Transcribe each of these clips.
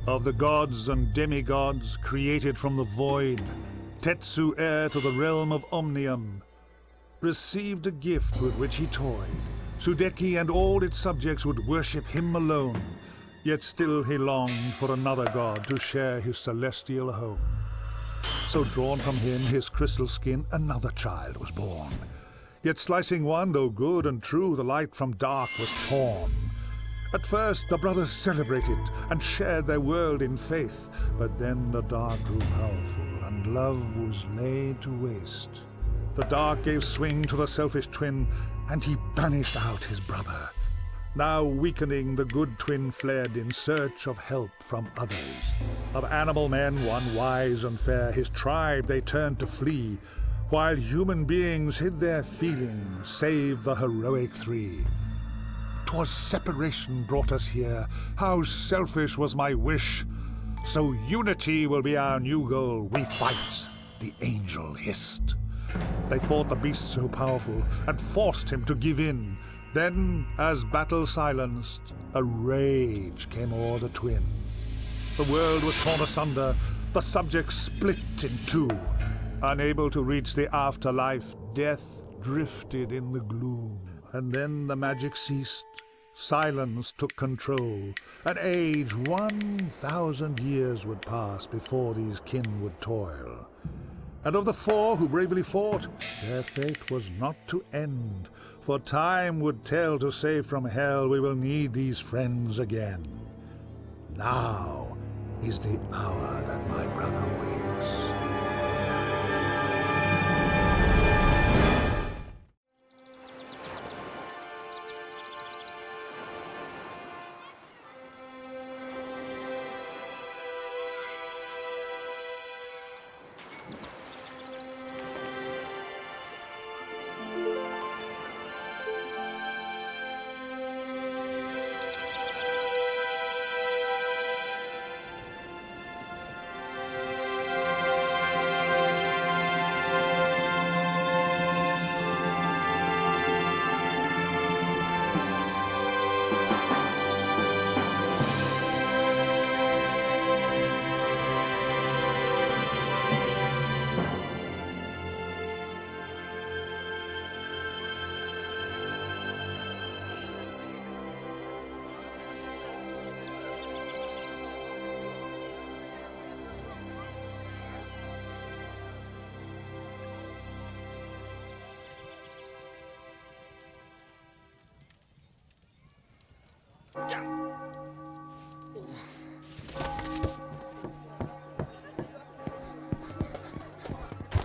Of the gods and demigods created from the void, Tetsu, heir to the realm of Omnium, received a gift with which he toyed. Sudeki and all its subjects would worship him alone, yet still he longed for another god to share his celestial home. So drawn from him, his crystal skin, another child was born. Yet slicing one, though good and true, the light from dark was torn. At first the brothers celebrated and shared their world in faith, but then the dark grew powerful and love was laid to waste. The dark gave swing to the selfish twin, and he banished out his brother. Now weakening, the good twin fled in search of help from others. Of animal men, one wise and fair, his tribe they turned to flee, while human beings hid their feelings, save the heroic three. 'Twas separation brought us here. How selfish was my wish. So unity will be our new goal. We fight, the angel hissed. They fought the beast so powerful and forced him to give in. Then, as battle silenced, a rage came o'er the twin. The world was torn asunder, the subjects split in two. Unable to reach the afterlife, death drifted in the gloom. And then the magic ceased. Silence took control. An age 1,000 years would pass before these kin would toil. And of the four who bravely fought, their fate was not to end. For time would tell to save from hell, we will need these friends again. Now is the hour that my brother wakes.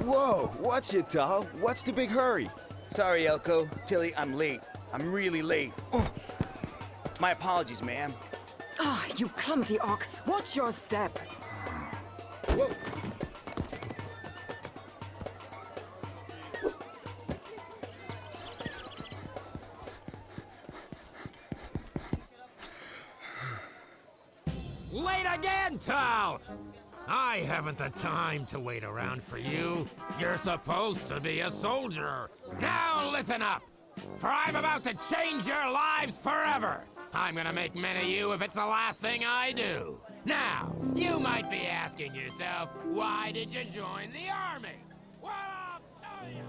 Whoa, what's it, doll? What's the big hurry? Sorry, Elko. Tilly, I'm late. I'm really late. My apologies, ma'am. Ah, you clumsy ox. Watch your step. Whoa. Late again, Tal! I haven't the time to wait around for you. You're supposed to be a soldier. Now listen up, for I'm about to change your lives forever. I'm gonna make men of you if it's the last thing I do. Now, you might be asking yourself, why did you join the army? Well, I'll tell you.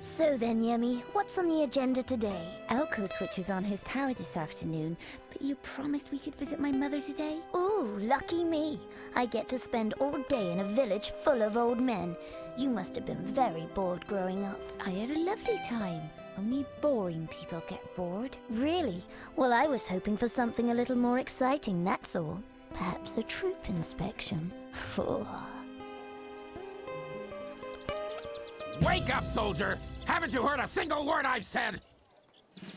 So then, Yemi, what's on the agenda today? Elko switches on his tower this afternoon, but you promised we could visit my mother today? Ooh, lucky me. I get to spend all day in a village full of old men. You must have been very bored growing up. I had a lovely time. Only boring people get bored. Really? Well, I was hoping for something a little more exciting, that's all. Perhaps a troop inspection. Wake up, soldier! Haven't you heard a single word I've said?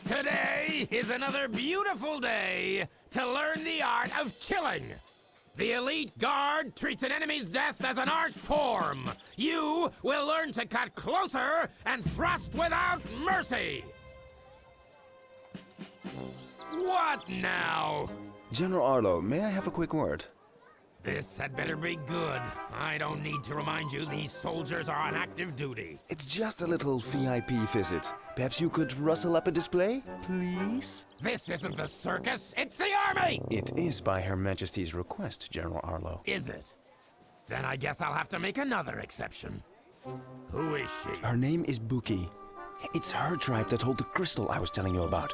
Today is another beautiful day to learn the art of killing. The elite guard treats an enemy's death as an art form. You will learn to cut closer and thrust without mercy. What now? General Arlo, may I have a quick word? This had better be good. I don't need to remind you these soldiers are on active duty. It's just a little VIP visit. Perhaps you could rustle up a display, please? This isn't the circus, it's the army! It is by Her Majesty's request, General Arlo. Is it? Then I guess I'll have to make another exception. Who is she? Her name is Buki. It's her tribe that hold the crystal I was telling you about.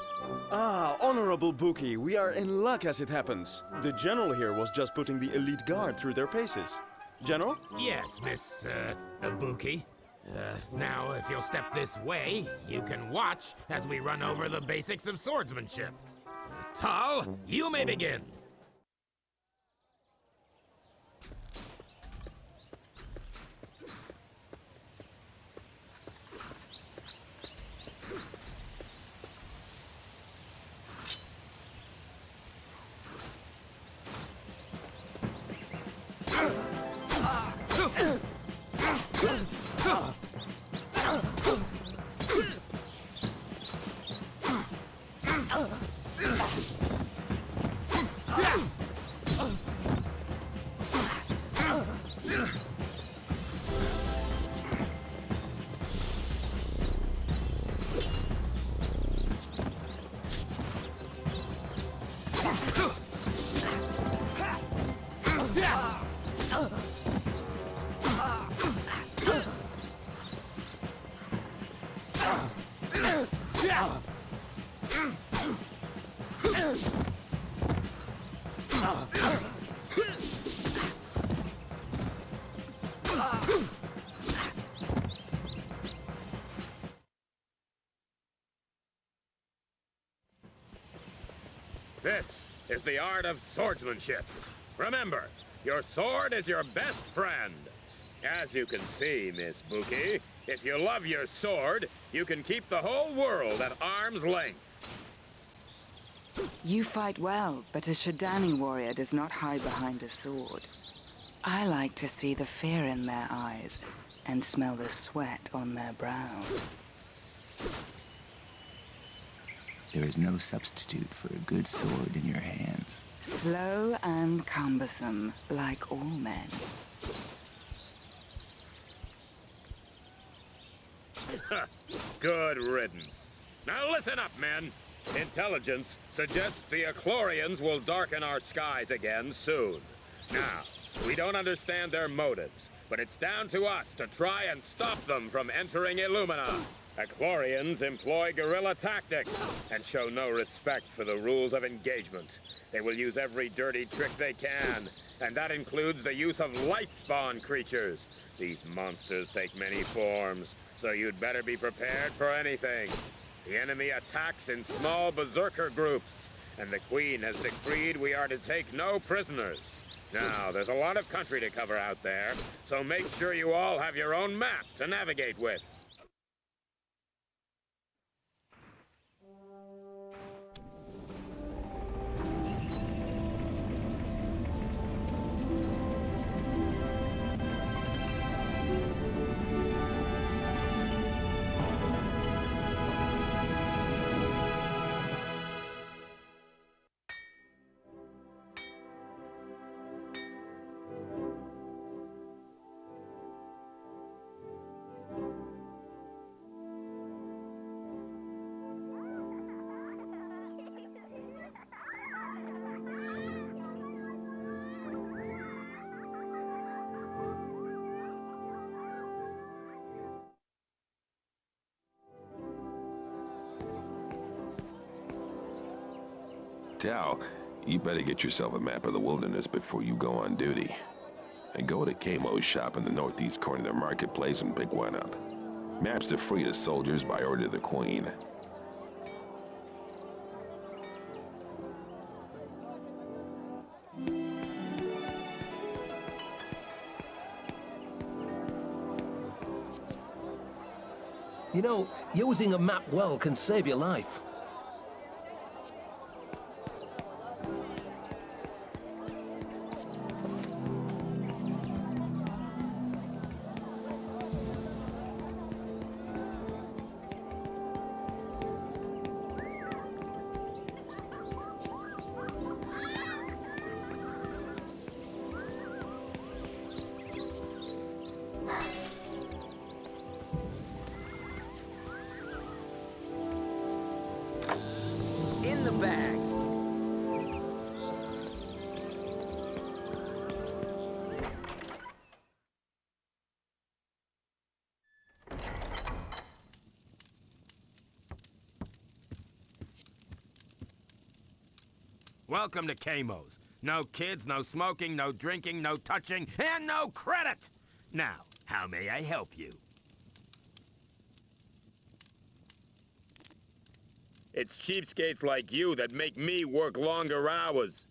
Ah, Honorable Buki, we are in luck as it happens. The General here was just putting the elite guard through their paces. General? Yes, Miss, Ibuki. Now, if you'll step this way, you can watch as we run over the basics of swordsmanship. Tal, you may begin. This is the art of swordsmanship. Remember, your sword is your best friend. As you can see, Miss Buki, if you love your sword, you can keep the whole world at arm's length. You fight well, but a Shadani warrior does not hide behind a sword. I like to see the fear in their eyes and smell the sweat on their brow. There is no substitute for a good sword in your hands. Slow and cumbersome, like all men. Good riddance. Now listen up, men. Intelligence suggests the Echlorians will darken our skies again soon. Now, we don't understand their motives, but it's down to us to try and stop them from entering Illumina. Echlorians employ guerrilla tactics and show no respect for the rules of engagement. They will use every dirty trick they can, and that includes the use of light-spawn creatures. These monsters take many forms, so you'd better be prepared for anything. The enemy attacks in small berserker groups, and the Queen has decreed we are to take no prisoners. Now, there's a lot of country to cover out there, so make sure you all have your own map to navigate with. Tal, you better get yourself a map of the wilderness before you go on duty. And go to Kamo's shop in the northeast corner of the marketplace and pick one up. Maps are free to soldiers by order of the Queen. You know, using a map well can save your life. Welcome to Camo's. No kids, no smoking, no drinking, no touching, and no credit! Now, how may I help you? It's cheapskates like you that make me work longer hours.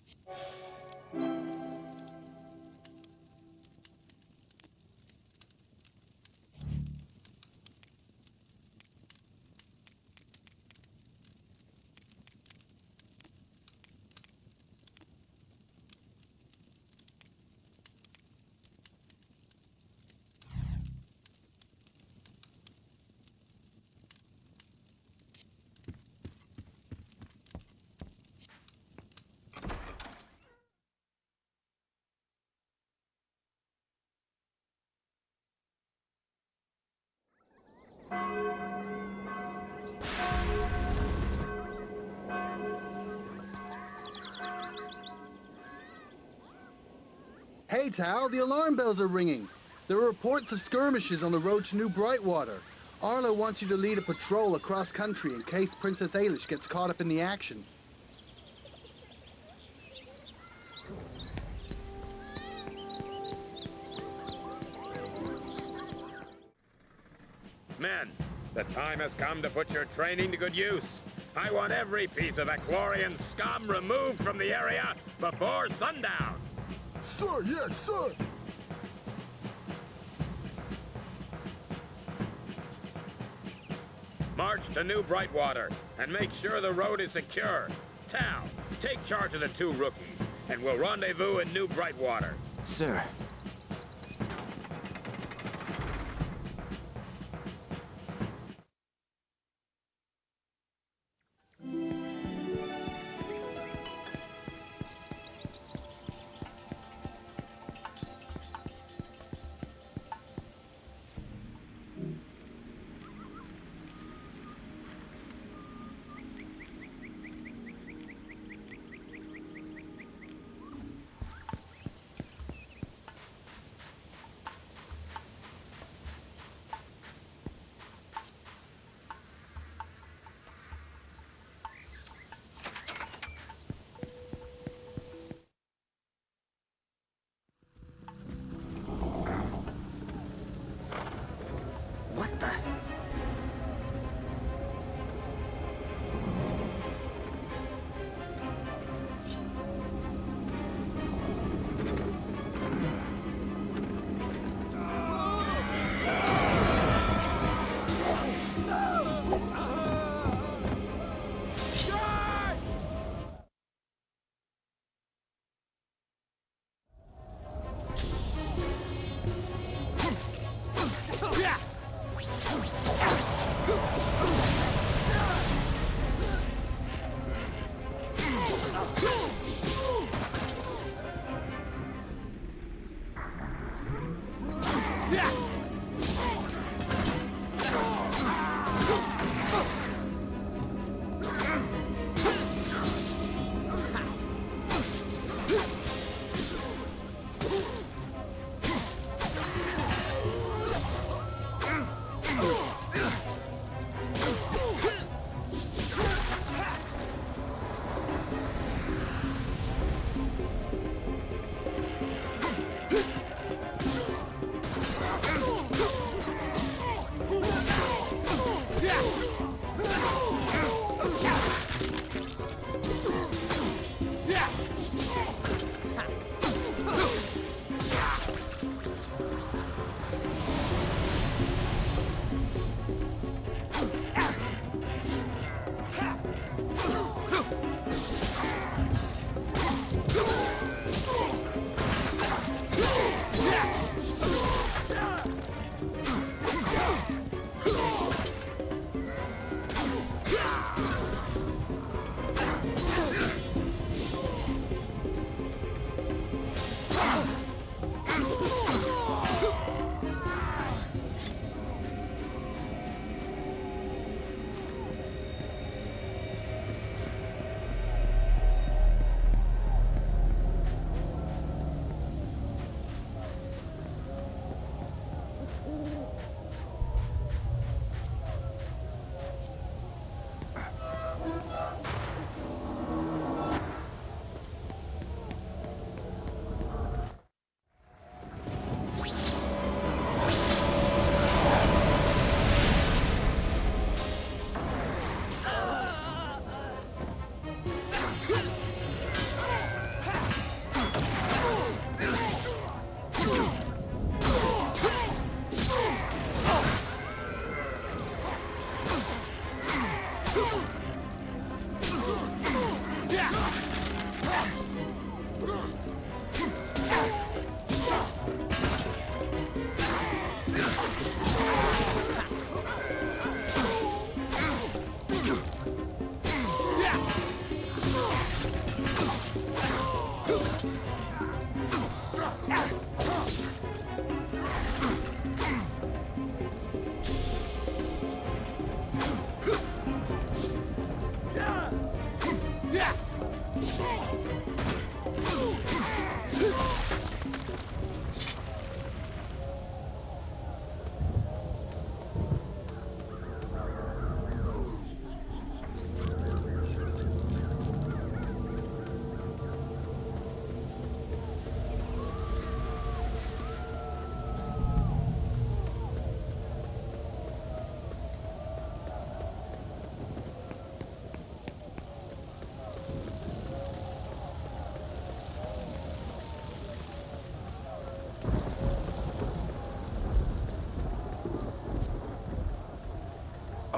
Hey, Tal, the alarm bells are ringing. There are reports of skirmishes on the road to New Brightwater. Arlo wants you to lead a patrol across country in case Princess Ailish gets caught up in the action. Men, the time has come to put your training to good use. I want every piece of Echlorian scum removed from the area before sundown. Sir, yes, sir! March to New Brightwater and make sure the road is secure. Tal, take charge of the 2 rookies, and we'll rendezvous in New Brightwater. Sir. What the?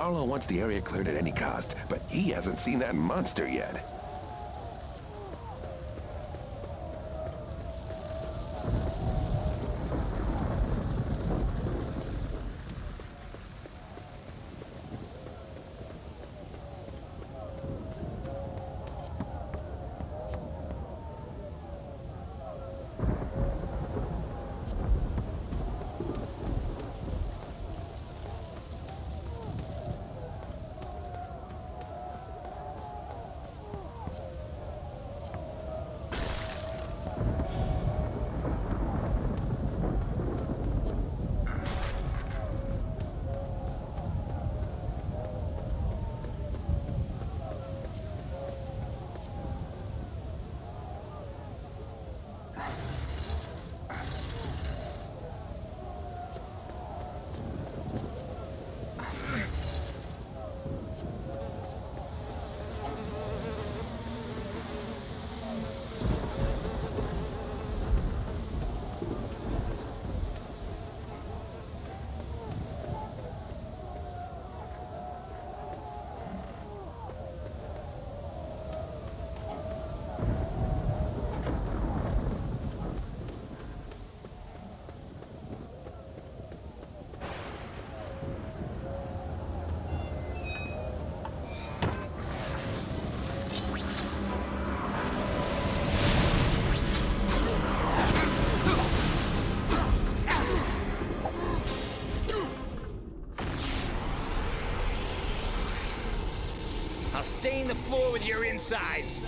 Arlo wants the area cleared at any cost, but he hasn't seen that monster yet. I'll stain the floor with your insides.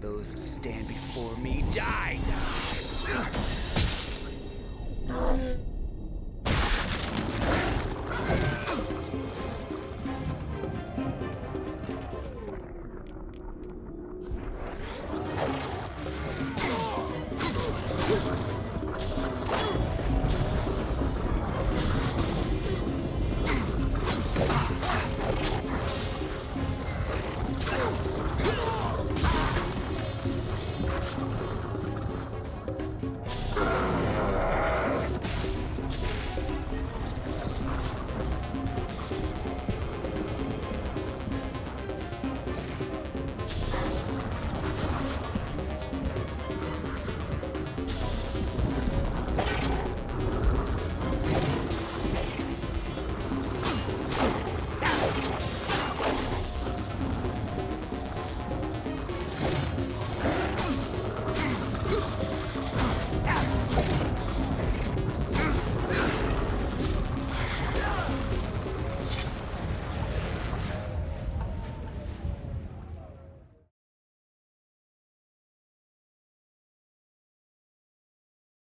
Those who stand before me die!